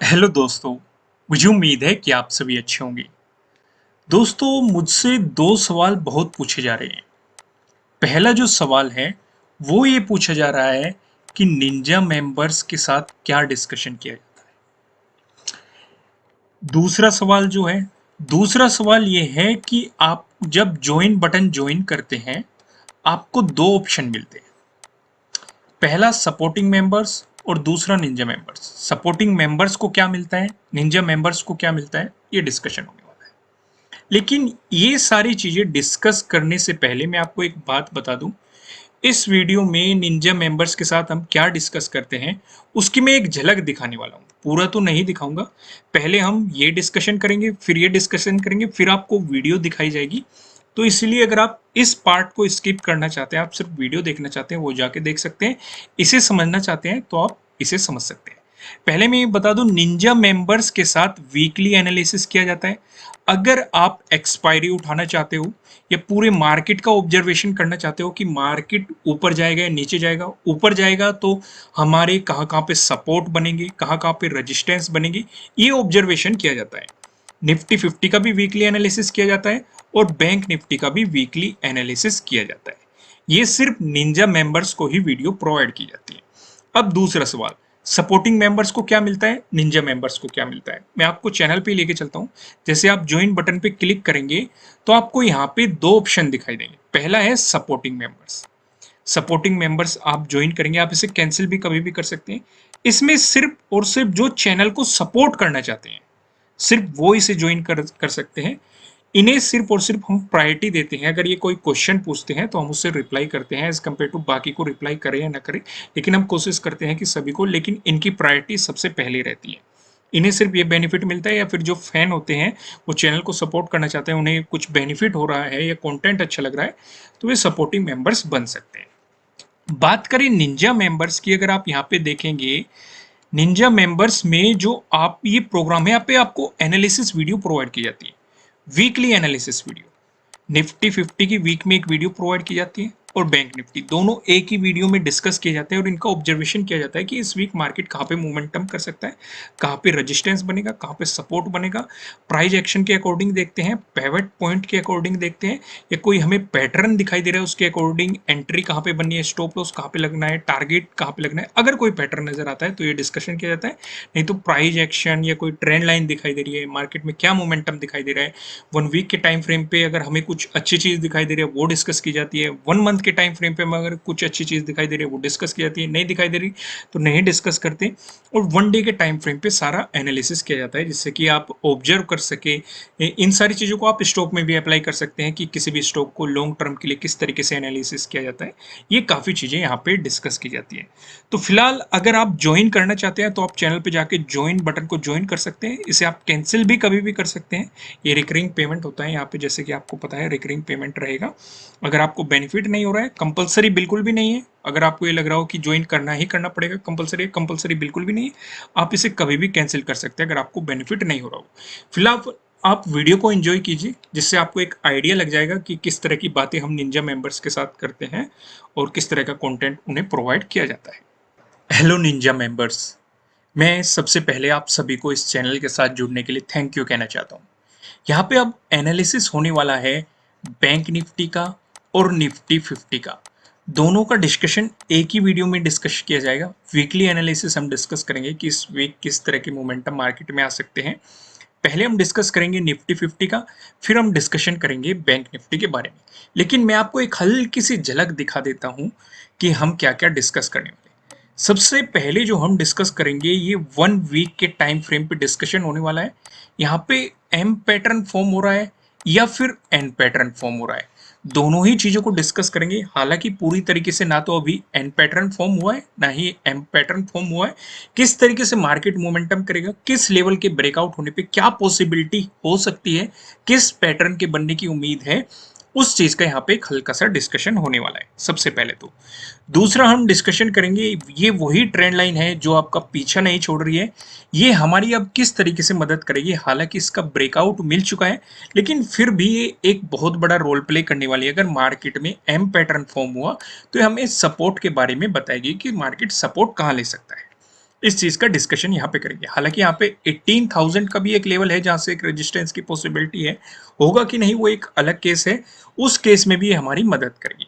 Hello दोस्तों, मुझे उम्मीद है कि आप सभी अच्छे होंगे। दोस्तों, मुझसे 2 सवाल बहुत पूछे जा रहे हैं। पहला जो सवाल है, वो ये पूछा जा रहा है कि निंजा मेंबर्स के साथ क्या डिस्कशन किया जाता है। दूसरा सवाल जो है, दूसरा सवाल ये है कि आप जब जॉइन बटन जॉइन करते हैं, आपको 2 ऑप्शन मिलते हैं। पहला सपोर्टिंग मेंबर्स और दूसरा निंजा मेंबर्स। सपोर्टिंग मेंबर्स को क्या मिलता है, निंजा मेंबर्स को क्या मिलता है, ये डिस्कशन होने वाला है। लेकिन ये सारी चीजें डिस्कस करने से पहले मैं आपको एक बात बता दूं। इस वीडियो में निंजा मेंबर्स के साथ हम क्या डिस्कस करते हैं, उसकी मैं एक झलक दिखाने वाला हूं। पूरा तो नहीं दिखाऊंगा। पहले हम ये डिस्कशन करेंगे, फिर ये डिस्कशन करेंगे, फिर आपको वीडियो दिखाई जाएगी। तो इसलिए अगर आप इस पार्ट को स्किप करना चाहते हैं, आप सिर्फ वीडियो देखना चाहते हैं, वो जाके देख सकते हैं। इसे समझना चाहते हैं तो आप इसे समझ सकते हैं। पहले मैं ये बता दूं, निंजा मेंबर्स के साथ वीकली एनालिसिस किया जाता है। अगर आप एक्सपायरी उठाना चाहते हो या पूरे मार्केट का ऑब्जर्वेशन करना चाहते हो कि मार्केट ऊपर जाएगा या नीचे जाएगा, ऊपर जाएगा तो हमारे कहाँ कहाँ पे सपोर्ट बनेंगे, कहाँ कहाँ पे रेजिस्टेंस बनेगी, ये ऑब्जर्वेशन किया जाता है। निफ्टी 50 का भी वीकली एनालिसिस किया जाता है और बैंक निफ्टी का भी वीकली एनालिसिस किया जाता है। ये सिर्फ निंजा मेंबर्स को ही वीडियो प्रोवाइड की जाती है। अब दूसरा सवाल, सपोर्टिंग मेंबर्स को क्या मिलता है, निंजा मेंबर्स को क्या मिलता है। मैं आपको चैनल पे लेके चलता हूं। जैसे आप ज्वाइन बटन पे क्लिक करेंगे तो आपको यहाँ पे 2 ऑप्शन दिखाई देंगे। पहला है सपोर्टिंग मेंबर्स। सपोर्टिंग मेंबर्स आप ज्वाइन करेंगे, आप इसे कैंसिल भी कभी भी कर सकते हैं। इसमें सिर्फ और सिर्फ जो चैनल को सपोर्ट करना चाहते हैं, सिर्फ वो इसे ज्वाइन कर सकते हैं। इन्हें सिर्फ और सिर्फ हम प्रायोरिटी देते हैं। अगर ये कोई क्वेश्चन पूछते हैं तो हम उससे रिप्लाई करते हैं एज कम्पेयर टू बाकी को रिप्लाई करें या ना करें। लेकिन हम कोशिश करते हैं कि सभी को, लेकिन इनकी प्रायोरिटी सबसे पहले रहती है। इन्हें सिर्फ ये बेनिफिट मिलता है, या फिर जो फैन होते हैं वो चैनल को सपोर्ट करना चाहते हैं, उन्हें कुछ बेनिफिट हो रहा है या कंटेंट अच्छा लग रहा है, तो वे सपोर्टिंग मेंबर्स बन सकते हैं। बात करें निंजा मेंबर्स की, अगर आप यहाँ पे देखेंगे, निंजा मेंबर्स में जो आप ये प्रोग्राम है, यहाँ पे आपको एनालिसिस वीडियो प्रोवाइड की जाती है। वीकली एनालिसिस वीडियो, निफ्टी 50 की वीक में एक वीडियो प्रोवाइड की जाती है और बैंक निफ्टी, दोनों एक ही वीडियो में डिस्कस किए जाते हैं और इनका ऑब्जर्वेशन किया जाता है कि इस वीक मार्केट कहाँ पे मोमेंटम कर सकता है, कहाँ पे रेजिस्टेंस बनेगा, कहाँ पे सपोर्ट बनेगा। प्राइस एक्शन के अकॉर्डिंग देखते हैं, पिवट पॉइंट के अकॉर्डिंग देखते हैं, या कोई हमें पैटर्न दिखाई दे रहा है उसके अकॉर्डिंग एंट्री कहाँ पे बननी है, स्टॉप लॉस कहाँ पे लगना है, टारगेट कहाँ पे लगना है। अगर कोई पैटर्न नजर आता है तो ये डिस्कशन किया जाता है। नहीं तो प्राइस एक्शन या कोई ट्रेंड लाइन दिखाई दे रही है, मार्केट में क्या मोमेंटम दिखाई दे रहा है, 1 वीक के टाइम फ्रेम पे अगर हमें कुछ अच्छी चीज दिखाई दे रही है वो डिस्कस की जाती है। 1 मंथ के टाइम फ्रेम पे अगर कुछ अच्छी चीज दिखाई दे रही है वो डिस्कस की जाती है। नहीं दिखाई दे रही तो नहीं डिस्कस करते। और 1 डे के टाइम फ्रेम पे सारा एनालिसिस किया जाता है, जिससे कि आप ऑब्जर्व कर सके। इन सारी चीजों को आप स्टॉक में भी अप्लाई कर सकते हैं कि किसी भी स्टॉक को लॉन्ग टर्म के लिए किस तरीके से एनालिसिस किया जाता है। ये काफी चीजें यहाँ पे डिस्कस की जाती है। तो फिलहाल अगर आप ज्वाइन करना चाहते हैं तो आप चैनल पे जाके ज्वाइन बटन को ज्वाइन कर सकते हैं। इसे आप कैंसिल भी कभी भी कर सकते हैं। ये रिकरिंग पेमेंट होता है यहाँ पे, जैसे कि आपको पता है रिकरिंग पेमेंट रहेगा। अगर आपको बेनिफिट नहीं हो रहा है, कंपलसरी बिल्कुल भी नहीं है। अगर आपको ये लग रहा हो कि ज्वाइन करना ही करना पड़ेगा, कंपलसरी कंपलसरी बिल्कुल भी नहीं है। आप इसे कभी भी कैंसिल कर सकते हैं अगर आपको बेनिफिट नहीं हो रहा हो। फिलहाल आप वीडियो को एंजॉय कीजिए, जिससे आपको एक आइडिया लग जाएगा कि किस तरह की बातें हम निंजा मेंबर्स के साथ करते हैं और किस तरह का कंटेंट उन्हें प्रोवाइड किया जाता है। हेलो निंजा मेंबर्स, मैं सबसे पहले आप सभी को इस चैनल के साथ जुड़ने के लिए थैंक यू कहना चाहता हूँ। यहाँ पे अब एनालिसिस होने वाला है बैंक निफ्टी का और निफ्टी 50 का। दोनों का डिस्कशन एक ही वीडियो में डिस्कस किया जाएगा। वीकली एनालिसिस हम डिस्कस करेंगे कि इस वीक किस तरह के मोमेंटम मार्केट में आ सकते हैं। पहले हम डिस्कस करेंगे निफ्टी 50 का, फिर हम डिस्कशन करेंगे बैंक निफ्टी के बारे में। लेकिन मैं आपको एक हल्की सी झलक दिखा देता हूँ कि हम क्या क्या डिस्कस करने वाले हैं। सबसे पहले जो हम डिस्कस करेंगे, ये 1 वीक के टाइम फ्रेम पे डिस्कशन होने वाला है। यहाँ पे एम पैटर्न फॉर्म हो रहा है या फिर एन पैटर्न फॉर्म हो रहा है, दोनों ही चीजों को डिस्कस करेंगे। हालांकि पूरी तरीके से ना तो अभी एन पैटर्न फॉर्म हुआ है ना ही एम पैटर्न फॉर्म हुआ है। किस तरीके से मार्केट मोमेंटम करेगा, किस लेवल के ब्रेकआउट होने पे क्या पॉसिबिलिटी हो सकती है, किस पैटर्न के बनने की उम्मीद है, उस चीज का यहाँ पे एक हल्का सा डिस्कशन होने वाला है सबसे पहले तो। दूसरा हम डिस्कशन करेंगे, ये वही ट्रेंड लाइन है जो आपका पीछा नहीं छोड़ रही है। ये हमारी अब किस तरीके से मदद करेगी। हालांकि इसका ब्रेकआउट मिल चुका है, लेकिन फिर भी ये एक बहुत बड़ा रोल प्ले करने वाली है। अगर मार्केट में एम पैटर्न फॉर्म हुआ तो ये हमें सपोर्ट के बारे में बताएगी कि मार्केट सपोर्ट कहाँ ले सकता है। इस चीज का डिस्कशन यहाँ पे करेंगे। हालांकि यहाँ पे 18,000 का भी एक लेवल है जहां से एक रेजिस्टेंस की पॉसिबिलिटी है, होगा कि नहीं वो एक अलग केस है, उस केस में भी ये हमारी मदद करेगी।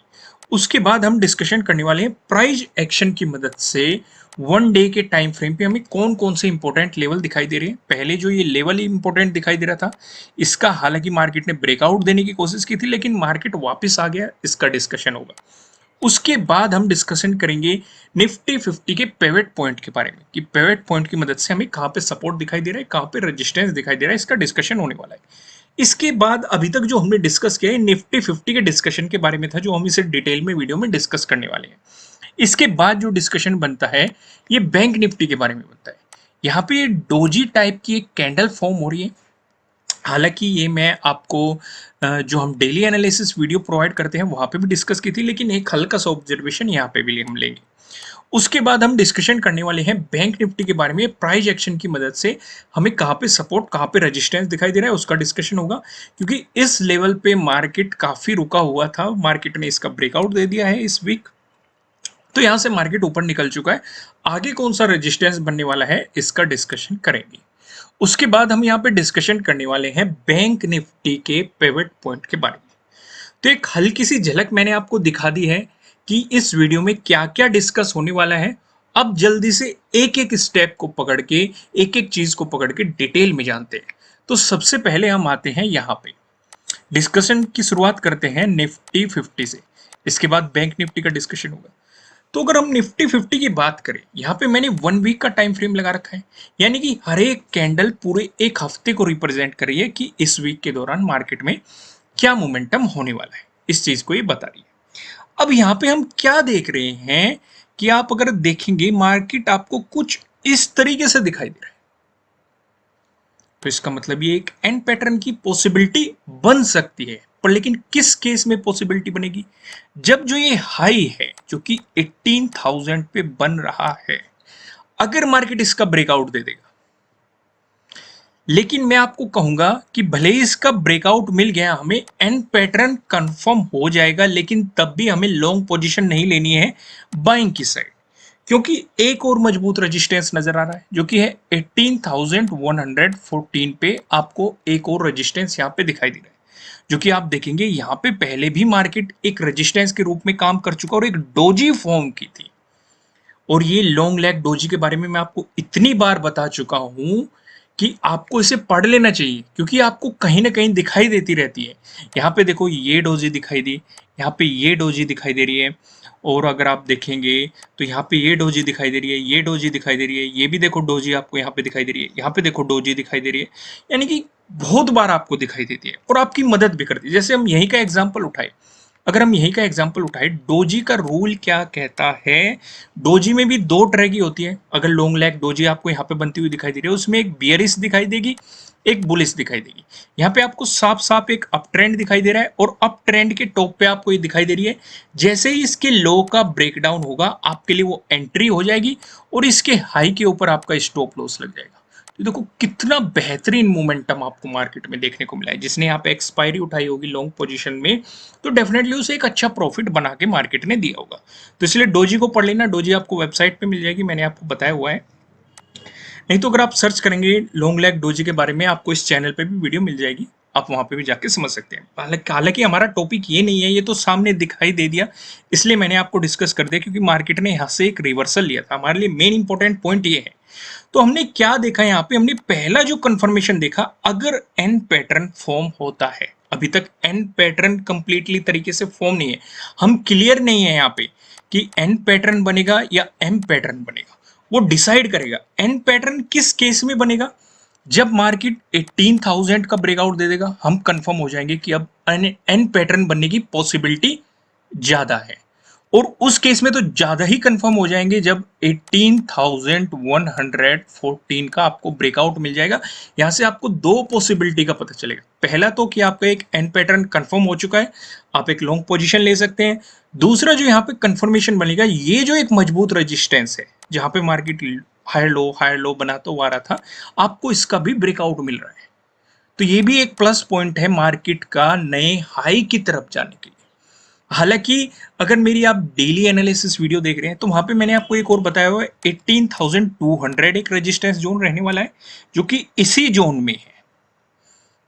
उसके बाद हम डिस्कशन करने वाले हैं प्राइस एक्शन की मदद से वन डे के टाइम फ्रेम पे हमें कौन कौन से इंपॉर्टेंट लेवल दिखाई दे रहे हैं। पहले जो ये लेवल इंपॉर्टेंट दिखाई दे रहा था, इसका हालांकि मार्केट ने ब्रेकआउट देने की कोशिश की थी लेकिन मार्केट वापस आ गया, इसका डिस्कशन होगा। उसके बाद हम डिस्कशन करेंगे निफ्टी 50 के पिवट पॉइंट के बारे में कि पिवट पॉइंट की मदद से हमें कहाँ पे सपोर्ट दिखाई दे रहा है, कहाँ पे रेजिस्टेंस दिखाई दे रहा है, इसका डिस्कशन होने वाला है। इसके बाद अभी तक जो हमने डिस्कस किया है निफ्टी 50 के डिस्कशन के बारे में था, जो हम इसे डिटेल में वीडियो में डिस्कस करने वाले हैं। इसके बाद जो डिस्कशन बनता है ये बैंक निफ्टी के बारे में बनता है। यहाँ पे डोजी टाइप की एक कैंडल फॉर्म हो रही है। हालांकि ये मैं आपको जो हम डेली एनालिसिस वीडियो प्रोवाइड करते हैं वहां पे भी डिस्कस की थी, लेकिन एक हल्का सा ऑब्जर्वेशन यहाँ पे भी हम लेंगे। उसके बाद हम डिस्कशन करने वाले हैं बैंक निफ्टी के बारे में, प्राइस एक्शन की मदद से हमें कहाँ पे सपोर्ट कहाँ पे रेजिस्टेंस दिखाई दे रहा है उसका डिस्कशन होगा। क्योंकि इस लेवल पे मार्केट काफी रुका हुआ था, मार्केट ने इसका ब्रेकआउट दे दिया है इस वीक, तो यहां से मार्केट ऊपर निकल चुका है। आगे कौन सा रेजिस्टेंस बनने वाला है इसका डिस्कशन करेंगे। उसके बाद हम यहाँ पे डिस्कशन करने वाले हैं बैंक निफ्टी के पिवट पॉइंट के बारे में। तो एक हल्की सी झलक मैंने आपको दिखा दी है कि इस वीडियो में क्या क्या डिस्कस होने वाला है। अब जल्दी से एक एक स्टेप को पकड़ के, एक एक चीज को पकड़ के डिटेल में जानते हैं। तो सबसे पहले हम आते हैं यहाँ पे, डिस्कशन की शुरुआत करते हैं निफ्टी 50 से। इसके बाद बैंक निफ्टी का डिस्कशन होगा। तो अगर हम निफ्टी 50 की बात करें, यहाँ पे मैंने 1 वीक का टाइम फ्रेम लगा रखा है, यानी कि हर एक कैंडल पूरे एक हफ्ते को रिप्रेजेंट कर रही है कि इस वीक के दौरान मार्केट में क्या मोमेंटम होने वाला है, इस चीज को ये बता रही है। अब यहाँ पे हम क्या देख रहे हैं कि आप अगर देखेंगे मार्केट आपको कुछ इस तरीके से दिखाई दे रहा है, तो इसका मतलब ये एक एंड पैटर्न की पॉसिबिलिटी बन सकती है। पर लेकिन किस केस में पॉसिबिलिटी बनेगी, जब जो ये हाई है जो कि 18,000 पे बन रहा है, अगर मार्केट इसका ब्रेकआउट दे देगा। लेकिन मैं आपको कहूंगा कि भले ही इसका ब्रेकआउट मिल गया, हमें एंड पैटर्न कंफर्म हो जाएगा, लेकिन तब भी हमें लॉन्ग पोजीशन नहीं लेनी है बाइंग की साइड, क्योंकि एक और मजबूत रेजिस्टेंस नजर आ रहा है जो कि है 18,114 पे। आपको एक और रेजिस्टेंस यहाँ पे दिखाई दे रहा है, जो कि आप देखेंगे यहाँ पे पहले भी मार्केट एक रेजिस्टेंस के रूप में काम कर चुका और एक डोजी फॉर्म की थी। और ये लॉन्ग लेग डोजी के बारे में मैं आपको इतनी बार बता चुका हूं कि आपको इसे पढ़ लेना चाहिए, क्योंकि आपको कहीं ना कहीं दिखाई देती रहती है। यहाँ पे देखो ये डोजी दिखाई दी, यहाँ पे ये डोजी दिखाई दे रही है, और अगर आप देखेंगे तो यहाँ पे ये डोजी दिखाई दे रही है, ये डोजी दिखाई दे रही है, ये भी देखो डोजी आपको यहाँ पे दिखाई दे रही है, यहाँ पे देखो डोजी दिखाई दे रही है। यानी कि बहुत बार आपको दिखाई देती है और आपकी मदद भी करती है। जैसे हम यहीं का एग्जाम्पल उठाए, अगर हम यहीं का एग्जाम्पल उठाए, डोजी का रूल क्या कहता है। डोजी में भी दो तरह की होती है। अगर लॉन्ग लेग डोजी आपको यहाँ पे बनती हुई दिखाई दे रही है, उसमें एक बियरिश दिखाई देगी, एक बुलिश दिखाई देगी। यहाँ पे आपको साफ साफ एक अप ट्रेंड दिखाई दे रहा है, और अप ट्रेंड के टॉप पे आपको ये दिखाई दे रही है। जैसे ही इसके लो का ब्रेकडाउन होगा, आपके लिए वो एंट्री हो जाएगी और इसके हाई के ऊपर आपका स्टॉप लॉस लग जाएगा। तो देखो कितना बेहतरीन मोमेंटम आपको मार्केट में देखने को मिला है। जिसने यहाँ पे एक्सपायरी उठाई होगी लॉन्ग पोजीशन में, तो डेफिनेटली उसे एक अच्छा प्रॉफिट बना के मार्केट ने दिया होगा। तो इसलिए डोजी को पढ़ लेना, डोजी आपको वेबसाइट पे मिल जाएगी, मैंने आपको बताया हुआ है। नहीं तो अगर आप सर्च करेंगे लॉन्ग लेग डोजी के बारे में, आपको इस चैनल पे भी वीडियो मिल जाएगी, आप वहां पे भी जाके समझ सकते हैं। हालांकि हमारा टॉपिक ये नहीं है, ये तो सामने दिखाई दे दिया इसलिए मैंने आपको डिस्कस कर दिया, क्योंकि मार्केट ने यहाँ से एक रिवर्सल लिया था। हमारे लिए मेन इंपॉर्टेंट पॉइंट ये है। तो हमने क्या देखा यहाँ पे, हमने पहला जो कंफर्मेशन देखा, अगर एन पैटर्न फॉर्म होता है, अभी तक एन पैटर्न कंप्लीटली तरीके से फॉर्म नहीं है, हम क्लियर नहीं है यहाँ पे कि एन पैटर्न बनेगा या एम पैटर्न बनेगा, वो डिसाइड करेगा। एन पैटर्न किस केस में बनेगा, जब मार्केट 18,000 का ब्रेकआउट दे देगा, हम कंफर्म हो जाएंगे कि अब एन पैटर्न बनने की पॉसिबिलिटी ज्यादा है। और उस केस में तो ज्यादा ही कंफर्म हो जाएंगे जब 18,114 का आपको ब्रेकआउट मिल जाएगा। यहां से आपको दो पॉसिबिलिटी का पता चलेगा। पहला तो कि आपका एक एन पैटर्न कंफर्म हो चुका है, आप एक लॉन्ग पोजीशन ले सकते हैं। दूसरा जो यहाँ पे कंफर्मेशन बनेगा, ये जो एक मजबूत रेजिस्टेंस है जहां पे मार्केट हायर लो बनाता हुआ आ रहा था, आपको इसका भी ब्रेकआउट मिल रहा है। तो ये भी एक प्लस पॉइंट है मार्केट का नए हाई की तरफ जाने के लिए। हालांकि अगर मेरी आप डेली एनालिसिस वीडियो देख रहे हैं तो वहां पे मैंने आपको एक और बताया हुआ है, 18,200 एक रेजिस्टेंस जोन रहने वाला है, जो कि इसी जोन में है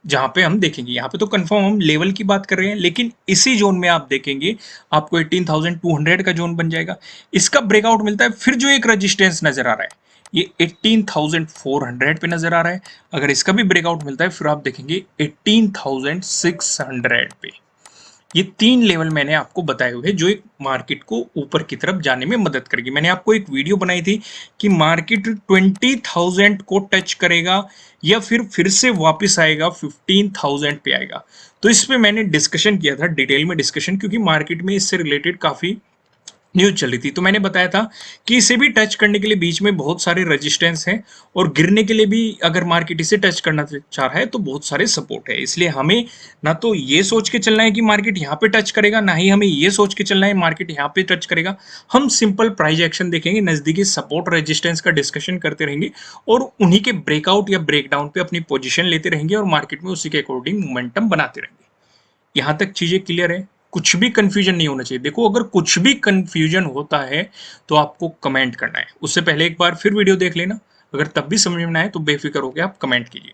जहां पे हम देखेंगे। यहाँ पे तो कंफर्म हम लेवल की बात कर रहे हैं, लेकिन इसी जोन में आप देखेंगे आपको 18,200 का जोन बन जाएगा। इसका ब्रेकआउट मिलता है, फिर जो एक रेजिस्टेंस नजर आ रहा है ये 18,400 पे नजर आ रहा है। अगर इसका भी ब्रेकआउट मिलता है फिर आप देखेंगे 18,600 पे। ये तीन लेवल मैंने आपको बताए हुए हैं जो एक मार्केट को ऊपर की तरफ जाने में मदद करेगी। मैंने आपको एक वीडियो बनाई थी कि मार्केट 20,000 को टच करेगा या फिर से वापस आएगा 15,000 पे आएगा। तो इस पे मैंने डिस्कशन किया था, डिटेल में डिस्कशन, क्योंकि मार्केट में इससे रिलेटेड काफी न्यूज चल रही थी। तो मैंने बताया था कि इसे भी टच करने के लिए बीच में बहुत सारे रेजिस्टेंस हैं, और गिरने के लिए भी अगर मार्केट इसे टच करना चाह रहा है तो बहुत सारे सपोर्ट है। इसलिए हमें ना तो ये सोच के चलना है कि मार्केट यहाँ पे टच करेगा, ना ही हमें ये सोच के चलना है मार्केट यहाँ पे टच करेगा। हम सिंपल प्राइस एक्शन देखेंगे, नजदीकी सपोर्ट रेजिस्टेंस का डिस्कशन करते रहेंगे और उन्हीं के ब्रेकआउट या ब्रेकडाउन पे अपनी पोजिशन लेते रहेंगे और मार्केट में उसी के अकॉर्डिंग मोमेंटम बनाते रहेंगे। यहां तक चीजें क्लियर है? कुछ भी कंफ्यूजन नहीं होना चाहिए। देखो, अगर कुछ भी कंफ्यूजन होता है तो आपको कमेंट करना है, उससे पहले एक बार फिर वीडियो देख लेना। अगर तब भी समझ में ना आए तो बेफिक्र होकर आप कमेंट कीजिए।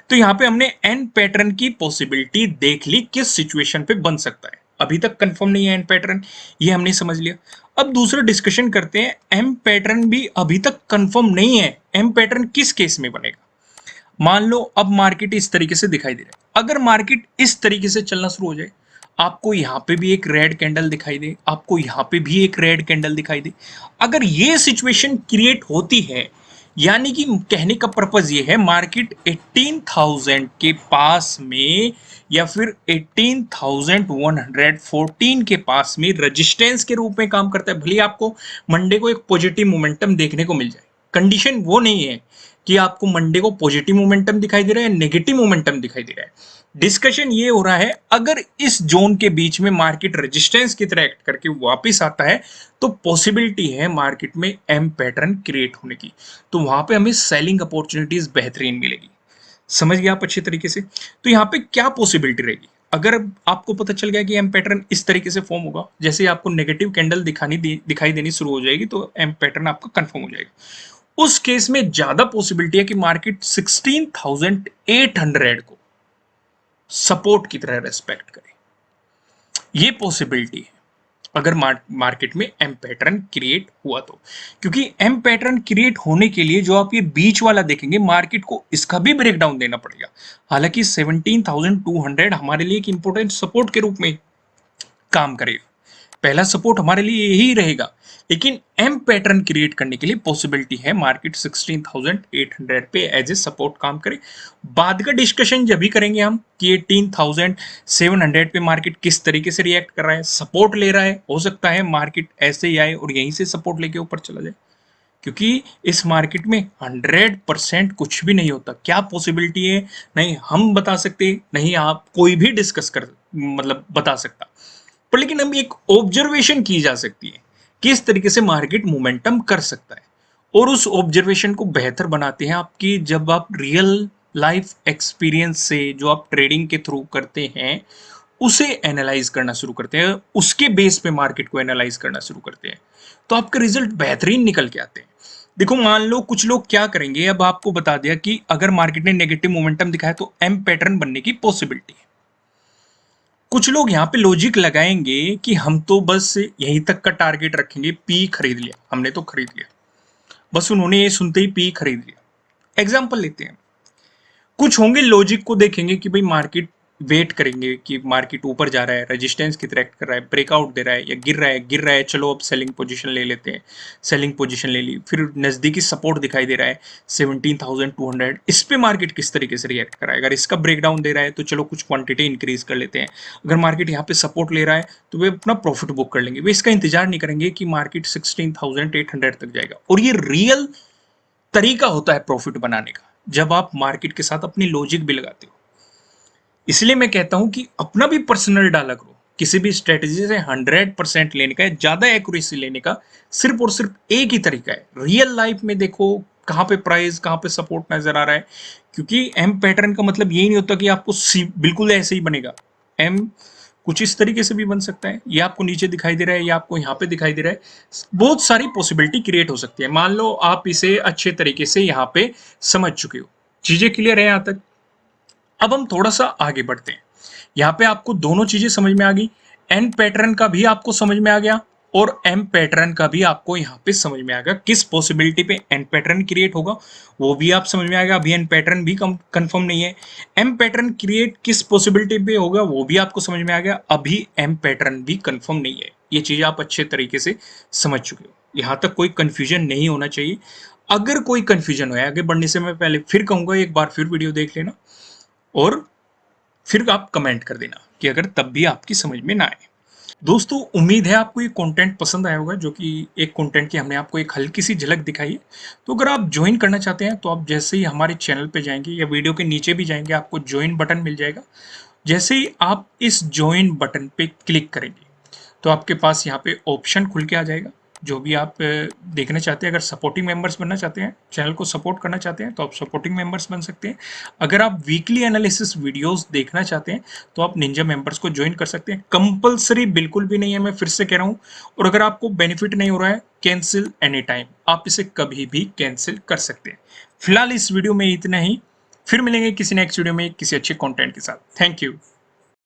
तो यहाँ पे हमने एन पैटर्न की पॉसिबिलिटी देख ली, किस सिचुएशन पे बन सकता है। अभी तक कंफर्म नहीं है एन पैटर्न, ये हमने समझ लिया। अब दूसरा डिस्कशन करते हैं, एम पैटर्न भी अभी तक कंफर्म नहीं है, एम पैटर्न किस केस में बनेगा। मान लो अब मार्केट इस तरीके से दिखाई दे रहा है, अगर मार्केट इस तरीके से चलना शुरू हो जाए, आपको यहां पे भी एक रेड कैंडल दिखाई दे, आपको यहां पे भी एक रेड कैंडल दिखाई दे, अगर ये सिचुएशन क्रिएट होती है, यानी कि कहने का पर्पज ये है मार्केट 18,000 के पास में या फिर 18,114 के पास में रेजिस्टेंस के रूप में काम करता है। भले आपको मंडे को एक पॉजिटिव मोमेंटम देखने को मिल जाए, कंडीशन वो नहीं है कि आपको मंडे को पॉजिटिव मोमेंटम दिखाई दे रहा है, नेगेटिव मोमेंटम दिखाई दे रहा है। डिस्कशन ये हो रहा है, अगर इस जोन के बीच में मार्केट रेजिस्टेंस की तरह एक्ट करके वापस आता है तो पॉसिबिलिटी है मार्केट में एम पैटर्न क्रिएट होने की, तो वहां पे हमें सेलिंग अपॉर्चुनिटीज बेहतरीन मिलेगी। समझ गए आप अच्छे तरीके से? तो यहाँ पे क्या पॉसिबिलिटी रहेगी, अगर आपको पता चल गया कि एम पैटर्न इस तरीके से फॉर्म होगा, जैसे आपको नेगेटिव कैंडल दिखाई देनी शुरू हो जाएगी तो एम पैटर्न आपका कंफर्म हो जाएगा। उस केस में ज्यादा पॉसिबिलिटी है कि मार्केट 16,800 को सपोर्ट की तरह रेस्पेक्ट करे, ये पॉसिबिलिटी है अगर मार्केट में एम पैटर्न क्रिएट हुआ तो। क्योंकि एम पैटर्न क्रिएट होने के लिए जो आप ये बीच वाला देखेंगे, मार्केट को इसका भी ब्रेकडाउन देना पड़ेगा। हालांकि 17,200 हमारे लिए एक इंपॉर्टेंट सपोर्ट के रूप में काम करेगा, पहला सपोर्ट हमारे लिए यही रहेगा, लेकिन एम पैटर्न क्रिएट करने के लिए पॉसिबिलिटी है मार्केट 16,800 पे एज ए सपोर्ट काम करे। बाद का डिस्कशन जब भी करेंगे हम कि 18,700 पे मार्केट किस तरीके से रिएक्ट कर रहा है, सपोर्ट ले रहा है, हो सकता है मार्केट ऐसे ही आए और यहीं से सपोर्ट लेके ऊपर चला जाए, क्योंकि इस मार्केट में 100% कुछ भी नहीं होता। क्या पॉसिबिलिटी है, नहीं हम बता सकते, नहीं आप कोई भी डिस्कस कर मतलब बता सकता, पर लेकिन हम एक ऑब्जर्वेशन की जा सकती है किस तरीके से मार्केट मोमेंटम कर सकता है, और उस ऑब्जर्वेशन को बेहतर बनाते हैं आपकी जब आप रियल लाइफ एक्सपीरियंस से जो आप ट्रेडिंग के थ्रू करते हैं उसे एनालाइज करना शुरू करते हैं, उसके बेस पे मार्केट को एनालाइज करना शुरू करते हैं, तो आपके रिजल्ट बेहतरीन निकल के आते हैं। देखो, मान लो कुछ लोग क्या करेंगे, अब आपको बता दिया कि अगर मार्केट ने नेगेटिव मोमेंटम दिखाया तो एम पैटर्न बनने की पॉसिबिलिटी है। कुछ लोग यहाँ पे लॉजिक लगाएंगे कि हम तो बस यहीं तक का टारगेट रखेंगे, पी खरीद लिया, हमने तो खरीद लिया, बस उन्होंने ये सुनते ही पी खरीद लिया। एग्जाम्पल लेते हैं, कुछ होंगे लॉजिक को देखेंगे कि भाई मार्केट वेट करेंगे कि मार्केट ऊपर जा रहा है, रेजिस्टेंस की तरह एक्ट कर रहा है, ब्रेकआउट दे रहा है या गिर रहा है, चलो अब सेलिंग पोजीशन ले लेते हैं। सेलिंग पोजीशन ले ली, फिर नजदीकी सपोर्ट दिखाई दे रहा है 17,200, इस पे मार्केट किस तरीके से रिएक्ट कर रहा है। अगर इसका ब्रेकडाउन दे रहा है तो चलो कुछ क्वांटिटी इंक्रीज कर लेते हैं। अगर मार्केट यहाँ पे सपोर्ट ले रहा है तो वे अपना प्रॉफिट बुक कर लेंगे, वे इसका इंतजार नहीं करेंगे कि मार्केट 16,800 तक जाएगा। और ये रियल तरीका होता है प्रॉफिट बनाने का, जब आप मार्केट के साथ अपनी लॉजिक भी लगाते हो। इसलिए मैं कहता हूं कि अपना भी पर्सनल डाला करो, किसी भी स्ट्रेटेजी से 100% लेने का है, ज्यादा एक्यूरेसी लेने का सिर्फ और सिर्फ एक ही तरीका है, रियल लाइफ में देखो कहां पे प्राइस कहां पे सपोर्ट नजर आ रहा है। क्योंकि एम पैटर्न का मतलब यही नहीं होता कि आपको बिल्कुल ऐसे ही बनेगा। एम कुछ इस तरीके से भी बन सकता है, ये आपको नीचे दिखाई दे रहा है, ये आपको यहाँ पे दिखाई दे रहा है। बहुत सारी पॉसिबिलिटी क्रिएट हो सकती है। मान लो आप इसे अच्छे तरीके से यहाँ पे समझ चुके हो। चीजें क्लियर है यहाँ तक? अब हम थोड़ा सा आगे बढ़ते हैं। यहाँ पे आपको दोनों चीजें समझ में आ गई, एन पैटर्न का भी आपको समझ में आ गया और एम पैटर्न का भी आपको यहाँ पे समझ में आ गया। किस पॉसिबिलिटी पे एन पैटर्न क्रिएट होगा वो भी आप समझ में आ गया। अभी एन पैटर्न भी कंफर्म नहीं है। एम पैटर्न क्रिएट किस पॉसिबिलिटी पे होगा वो भी आपको समझ में आ गया। अभी एम पैटर्न भी कंफर्म नहीं है। ये चीज आप अच्छे तरीके से समझ चुके हो। यहाँ तक कोई कंफ्यूजन नहीं होना चाहिए। अगर कोई कंफ्यूजन हो, आगे बढ़ने से मैं पहले फिर कहूंगा एक बार फिर वीडियो देख लेना और फिर आप कमेंट कर देना कि अगर तब भी आपकी समझ में ना आए। दोस्तों उम्मीद है आपको ये कंटेंट पसंद आया होगा, जो कि एक कंटेंट की हमने आपको एक हल्की सी झलक दिखाई है। तो अगर आप ज्वाइन करना चाहते हैं तो आप जैसे ही हमारे चैनल पे जाएंगे या वीडियो के नीचे भी जाएंगे आपको ज्वाइन बटन मिल जाएगा। जैसे ही आप इस ज्वाइन बटन पे क्लिक करेंगे तो आपके पास यहाँ पे ऑप्शन खुल के आ जाएगा। जो भी आप देखना चाहते हैं, अगर सपोर्टिंग मेंबर्स बनना चाहते हैं, चैनल को सपोर्ट करना चाहते हैं तो आप सपोर्टिंग मेंबर्स बन सकते हैं। अगर आप वीकली एनालिसिस वीडियोस देखना चाहते हैं तो आप निंजा मेंबर्स को ज्वाइन कर सकते हैं। कंपलसरी बिल्कुल भी नहीं है, मैं फिर से कह रहा हूँ। और अगर आपको बेनिफिट नहीं हो रहा है, कैंसिल एनी टाइम, आप इसे कभी भी कैंसिल कर सकते हैं। फिलहाल इस वीडियो में इतना ही। फिर मिलेंगे किसी नेक्स्ट वीडियो में किसी अच्छे कंटेंट के साथ। Thank you.